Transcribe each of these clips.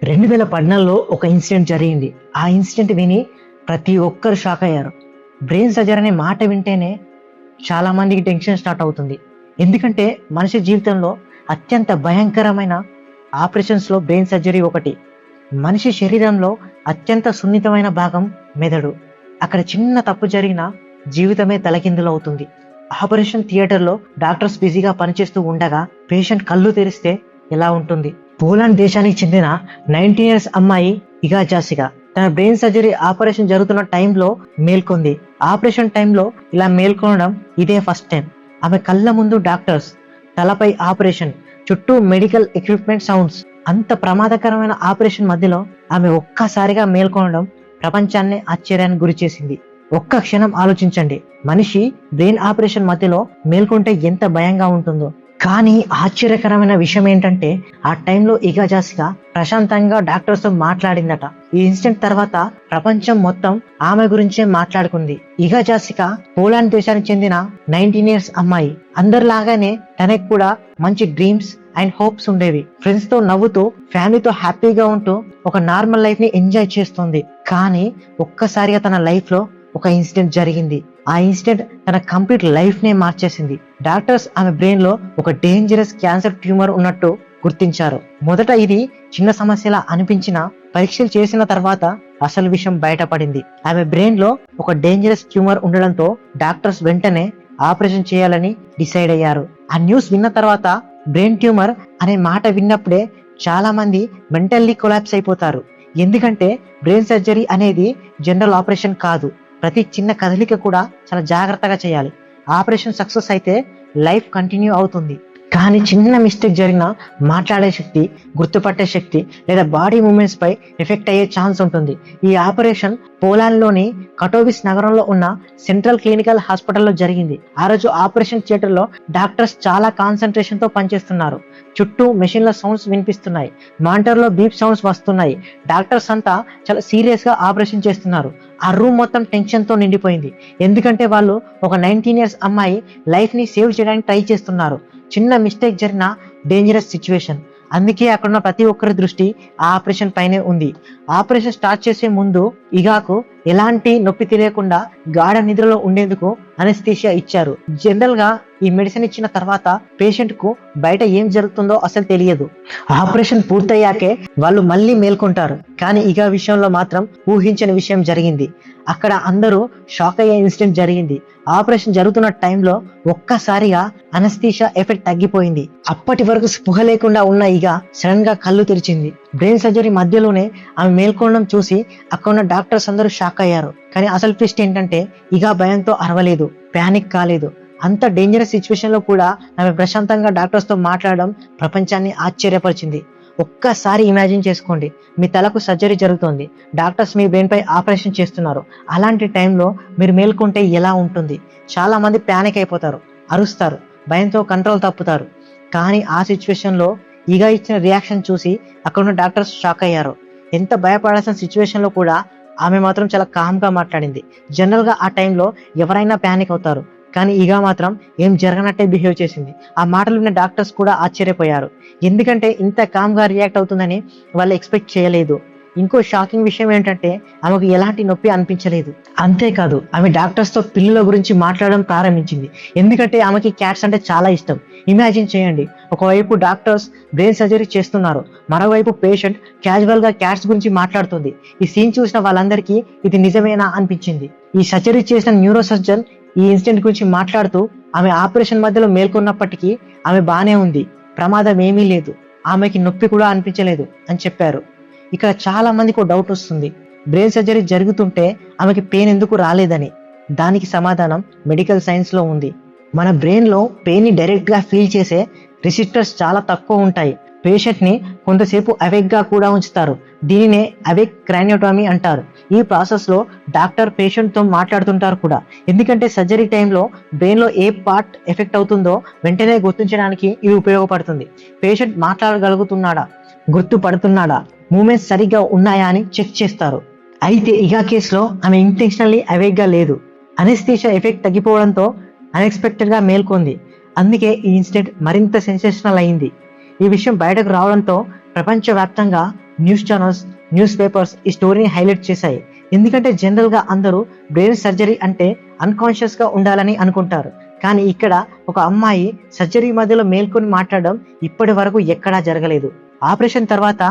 2014లో ఒక ఇన్సిడెంట్ జరిగింది. ఆ ఇన్సిడెంట్ విని ప్రతి ఒక్కరు షాక్ అయ్యారు. బ్రెయిన్ సర్జరీ అనే మాట వింటేనే చాలా మందికి టెన్షన్ స్టార్ట్ అవుతుంది. ఎందుకంటే మనిషి జీవితంలో అత్యంత భయంకరమైన ఆపరేషన్స్లో బ్రెయిన్ సర్జరీ ఒకటి. మనిషి శరీరంలో అత్యంత సున్నితమైన భాగం మెదడు. అక్కడ చిన్న తప్పు జరిగినా జీవితమే తలకిందులవుతుంది. ఆపరేషన్ థియేటర్లో డాక్టర్స్ బిజీగా పనిచేస్తూ ఉండగా పేషెంట్ కళ్ళు తెరిస్తే ఎలా ఉంటుంది? పోలాండ్ దేశానికి చెందిన 19 years అమ్మాయి ఇగా జాసికా తన బ్రెయిన్ సర్జరీ ఆపరేషన్ జరుగుతున్న టైంలో మేల్కొంది. ఆపరేషన్ టైంలో ఇలా మేల్కొనడం ఇదే ఫస్ట్ టైం. ఆమె కళ్ళ ముందు డాక్టర్స్, తలపై ఆపరేషన్, చుట్టూ మెడికల్ ఎక్విప్మెంట్ సౌండ్స్. అంత ప్రమాదకరమైన ఆపరేషన్ మధ్యలో ఆమె ఒక్కసారిగా మేల్కొనడం ప్రపంచాన్ని ఆశ్చర్యానికి గురి చేసింది. ఒక్క క్షణం ఆలోచించండి, మనిషి బ్రెయిన్ ఆపరేషన్ మధ్యలో మేల్కొంటే ఎంత భయంగా ఉంటుందో. కానీ ఆశ్చర్యకరమైన విషయం ఏంటంటే ఆ టైంలో ఇగా జాసికా ప్రశాంతంగా డాక్టర్స్ తో మాట్లాడిందట. ఈ ఇన్సిడెంట్ తర్వాత ప్రపంచం మొత్తం ఆమె గురించే మాట్లాడుకుంది. ఇగా జాసికా పోలాండ్ దేశానికి చెందిన 19 years అమ్మాయి. అందరిలాగానే తనకు కూడా మంచి డ్రీమ్స్ అండ్ హోప్స్ ఉండేవి. ఫ్రెండ్స్ తో నవ్వుతూ, ఫ్యామిలీతో హ్యాపీగా ఉంటూ ఒక నార్మల్ లైఫ్ ని ఎంజాయ్ చేస్తుంది. కానీ ఒక్కసారిగా తన లైఫ్ లో ఒక ఇన్సిడెంట్ జరిగింది. ఆ ఇన్సిడెంట్ తన కంప్లీట్ లైఫ్ నే మార్చేసింది. డాక్టర్స్ ఆమె బ్రెయిన్ లో ఒక డేంజరస్ క్యాన్సర్ ట్యూమర్ ఉన్నట్టు గుర్తించారు. మొదట ఇది చిన్న సమస్యలా అనిపించినా పరీక్షలు చేసిన తర్వాత అసలు విషయం బయటపడింది. ఆమె బ్రెయిన్ లో ఒక డేంజరస్ ట్యూమర్ ఉండడంతో డాక్టర్స్ వెంటనే ఆపరేషన్ చేయాలని డిసైడ్ అయ్యారు. ఆ న్యూస్ విన్న తర్వాత బ్రెయిన్ ట్యూమర్ అనే మాట విన్నప్పుడే చాలా మంది మెంటల్లీ కొలాప్స్ అయిపోతారు. ఎందుకంటే బ్రెయిన్ సర్జరీ అనేది జనరల్ ఆపరేషన్ కాదు. ప్రతి చిన్న కదలిక కూడా చాలా జాగ్రత్తగా చేయాలి. ఆపరేషన్ సక్సెస్ అయితే లైఫ్ కంటిన్యూ అవుతుంది. కానీ చిన్న మిస్టేక్ జరిగినా మాట్లాడే శక్తి, గుర్తుపట్టే శక్తి లేదా బాడీ మూమెంట్స్ పై ఎఫెక్ట్ అయ్యే ఛాన్స్ ఉంటుంది. ఈ ఆపరేషన్ పోలాండ్ లోని కటోవిస్ నగరంలో ఉన్న సెంట్రల్ క్లినికల్ హాస్పిటల్లో జరిగింది. ఆ రోజు ఆపరేషన్ థియేటర్ లో డాక్టర్స్ చాలా కాన్సన్ట్రేషన్ తో పనిచేస్తున్నారు. చుట్టూ మెషిన్ల సౌండ్స్ వినిపిస్తున్నాయి, మానిటర్ లో బీప్ సౌండ్స్ వస్తున్నాయి. డాక్టర్స్ అంతా చాలా సీరియస్ గా ఆపరేషన్ చేస్తున్నారు. ఆ రూమ్ మొత్తం టెన్షన్ తో నిండిపోయింది. ఎందుకంటే వాళ్ళు ఒక 19 years అమ్మాయి లైఫ్ ని సేవ్ చేయడానికి ట్రై చేస్తున్నారు. చిన్న మిస్టేక్ జరిగిన డేంజరస్ సిచ్యువేషన్. అందుకే అక్కడున్న ప్రతి ఒక్కరి దృష్టి ఆ ఆపరేషన్ పైనే ఉంది. ఆపరేషన్ స్టార్ట్ చేసే ముందు ఇగాకు ఎలాంటి నొప్పి తెలియకుండా గాఢ నిద్రలో ఉండేందుకు అనెస్థీషియా ఇచ్చారు. జనరల్ గా ఈ మెడిసిన్ ఇచ్చిన తర్వాత పేషెంట్ కు బయట ఏం జరుగుతుందో అసలు తెలియదు. ఆపరేషన్ పూర్తయ్యాకే వాళ్ళు మళ్ళీ మేల్కొంటారు. కానీ ఇగా విషయంలో మాత్రం ఊహించని విషయం జరిగింది. అక్కడ అందరూ షాక్ అయ్యే ఇన్సిడెంట్ జరిగింది. ఆపరేషన్ జరుగుతున్న టైంలో ఒక్కసారిగా అనెస్థీషియా ఎఫెక్ట్ తగ్గిపోయింది. అప్పటి వరకు స్పృహ లేకుండా ఉన్న ఇగా సడన్ గా కళ్ళు తెరిచింది. బ్రెయిన్ సర్జరీ మధ్యలోనే ఆమె మేల్కొనడం చూసి అక్కడున్న డాక్టర్స్ అందరూ షాక్ అయ్యారు. కానీ అసలు ట్విస్ట్ ఏంటంటే ఇగా భయంతో అరవలేదు, ప్యానిక్ కాలేదు. అంత డేంజరస్ సిచ్యువేషన్ లో కూడా ఆమె ప్రశాంతంగా డాక్టర్స్ తో మాట్లాడడం ప్రపంచాన్ని ఆశ్చర్యపరిచింది. ఒక్కసారి ఇమాజిన్ చేసుకోండి, మీ తలకు సర్జరీ జరుగుతోంది, డాక్టర్స్ మీ బ్రెయిన్ పై ఆపరేషన్ చేస్తున్నారు. అలాంటి టైంలో మీరు మేల్కొంటే ఎలా ఉంటుంది? చాలా మంది ప్యానిక్ అయిపోతారు, అరుస్తారు, భయంతో కంట్రోల్ తప్పుతారు. కానీ ఆ సిచ్యువేషన్ లో ఇగా ఇచ్చిన రియాక్షన్ చూసి అక్కడున్న డాక్టర్స్ షాక్ అయ్యారు. ఎంత భయపడాల్సిన సిచ్యువేషన్ లో కూడా ఆమె మాత్రం చాలా కామ్ గా మాట్లాడింది. జనరల్ గా ఆ టైంలో ఎవరైనా ప్యానిక్ అవుతారు, కానీ ఇగా మాత్రం ఏం జరగనట్టే బిహేవ్ చేసింది. ఆ మాటలు విన్న డాక్టర్స్ కూడా ఆశ్చర్యపోయారు. ఎందుకంటే ఇంత కామ్ గా రియాక్ట్ అవుతుందని వాళ్ళు ఎక్స్పెక్ట్ చేయలేదు. ఇంకో షాకింగ్ విషయం ఏంటంటే ఆమెకు ఎలాంటి నొప్పి అనిపించలేదు. అంతేకాదు ఆమె డాక్టర్స్ తో పిల్లుల గురించి మాట్లాడడం ప్రారంభించింది. ఎందుకంటే ఆమెకి క్యాట్స్ అంటే చాలా ఇష్టం. ఇమాజిన్ చేయండి, ఒకవైపు డాక్టర్స్ బ్రెయిన్ సర్జరీ చేస్తున్నారు, మరోవైపు పేషెంట్ క్యాజువల్ గా క్యాట్స్ గురించి మాట్లాడుతుంది. ఈ సీన్ చూసిన వాళ్ళందరికీ ఇది నిజమేనా అనిపించింది. ఈ సర్జరీ చేసిన న్యూరో సర్జన్ ఈ ఇన్సిడెంట్ గురించి మాట్లాడుతూ ఆమె ఆపరేషన్ మధ్యలో మేల్కొన్నప్పటికీ ఆమె బానే ఉంది, ప్రమాదం ఏమీ లేదు, ఆమెకి నొప్పి కూడా అనిపించలేదు అని చెప్పారు. ఇక్కడ చాలా మందికి డౌట్ వస్తుంది, బ్రెయిన్ సర్జరీ జరుగుతుంటే ఆమెకి పెయిన్ ఎందుకు రాలేదని. దానికి సమాధానం మెడికల్ సైన్స్ లో ఉంది. మన బ్రెయిన్ లో పెయిన్ ని డైరెక్ట్ గా ఫీల్ చేసే రిసెప్టర్స్ చాలా తక్కువ ఉంటాయి. పేషెంట్ ని కొంతసేపు అవేక్ గా కూడా ఉంచుతారు. దీనినే అవేక్ క్రానియోటమీ అంటారు. ఈ ప్రాసెస్ లో డాక్టర్ పేషెంట్ తో మాట్లాడుతుంటారు కూడా. ఎందుకంటే సర్జరీ టైంలో బ్రెయిన్ లో ఏ పార్ట్ ఎఫెక్ట్ అవుతుందో వెంటనే గుర్తించడానికి ఇది ఉపయోగపడుతుంది. పేషెంట్ మాట్లాడగలుగుతున్నాడా, గుర్తుపడుతున్నాడా, మూమెంట్స్ సరిగ్గా ఉన్నాయా అని చెక్ చేస్తారు. అయితే ఇగా కేసులో ఆమె ఇంటెన్షనల్లీ అవేక్ గా లేదు. అనెస్థీషియా ఎఫెక్ట్ తగ్గిపోవడంతో అన్ఎక్స్పెక్టెడ్ గా మేల్కొంది. అందుకే ఈ ఇన్సిడెంట్ మరింత సెన్సేషనల్ అయింది. ఈ విషయం బయటకు రావడంతో ప్రపంచవ్యాప్తంగా న్యూస్ ఛానల్స్, న్యూస్ పేపర్స్ ఈ స్టోరీని హైలైట్ చేశాయి. ఎందుకంటే జనరల్ గా అందరూ బ్రెయిన్ సర్జరీ అంటే అన్కాన్షియస్ గా ఉండాలని అనుకుంటారు. కానీ ఇక్కడ ఒక అమ్మాయి సర్జరీ మధ్యలో మేల్కొని మాట్లాడడం ఇప్పటి వరకు ఎక్కడా జరగలేదు. ఆపరేషన్ తర్వాత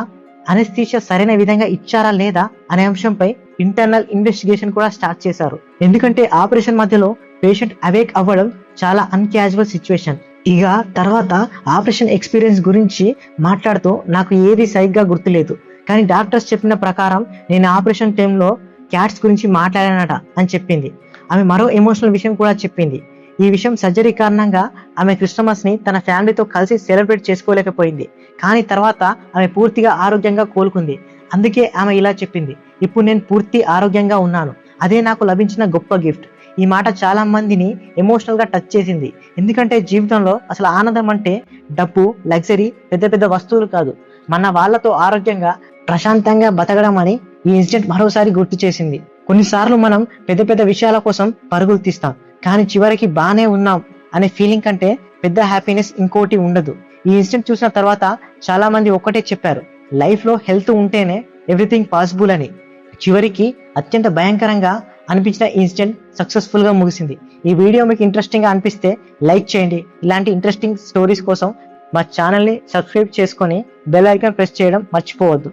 అనెస్థీషియా సరైన విధంగా ఇచ్చారా లేదా అనే అంశంపై ఇంటర్నల్ ఇన్వెస్టిగేషన్ కూడా స్టార్ట్ చేశారు. ఎందుకంటే ఆపరేషన్ మధ్యలో పేషెంట్ అవేక్ అవ్వడం చాలా అన్క్యాజువల్ సిచ్యువేషన్. ఇక తర్వాత ఆపరేషన్ ఎక్స్పీరియన్స్ గురించి మాట్లాడుతూ నాకు ఏది సరిగ్గా గుర్తులేదు, కానీ డాక్టర్స్ చెప్పిన ప్రకారం నేను ఆపరేషన్ టైంలో క్యాట్స్ గురించి మాట్లాడానట అని చెప్పింది. ఆమె మరో ఎమోషనల్ విషయం కూడా చెప్పింది. ఈ విషయం సర్జరీ కారణంగా ఆమె క్రిస్టమస్ ని తన ఫ్యామిలీతో కలిసి సెలబ్రేట్ చేసుకోలేకపోయింది. కానీ తర్వాత ఆమె పూర్తిగా ఆరోగ్యంగా కోలుకుంది. అందుకే ఆమె ఇలా చెప్పింది, ఇప్పుడు నేను పూర్తి ఆరోగ్యంగా ఉన్నాను, అదే నాకు లభించిన గొప్ప గిఫ్ట్. ఈ మాట చాలా మందిని ఎమోషనల్ గా టచ్ చేసింది. ఎందుకంటే జీవితంలో అసలు ఆనందం అంటే డబ్బు, లగ్జరీ, పెద్ద పెద్ద వస్తువులు కాదు, మన వాళ్ళతో ఆరోగ్యంగా ప్రశాంతంగా బతకడం అని ఈ ఇన్సిడెంట్ మరోసారి గుర్తు చేసింది. కొన్నిసార్లు మనం పెద్ద పెద్ద విషయాల కోసం పరుగులు తీస్తాం, కానీ చివరికి బానే ఉన్నాం అనే ఫీలింగ్ కంటే పెద్ద హ్యాపీనెస్ ఇంకోటి ఉండదు. ఈ ఇన్సిడెంట్ చూసిన తర్వాత చాలా మంది ఒక్కటే చెప్పారు, లైఫ్ లో హెల్త్ ఉంటేనే ఎవ్రీథింగ్ పాసిబుల్ అని. చివరికి అత్యంత భయంకరంగా అనిపించిన ఇన్సిడెంట్ సక్సెస్ఫుల్ గా ముగిసింది. ఈ వీడియో మీకు ఇంట్రెస్టింగ్ గా అనిపిస్తే లైక్ చేయండి. ఇలాంటి ఇంట్రెస్టింగ్ స్టోరీస్ కోసం మా ఛానల్ ని సబ్స్క్రైబ్ చేసుకొని బెల్ ఐకాన్ ప్రెస్ చేయడం మర్చిపోవద్దు.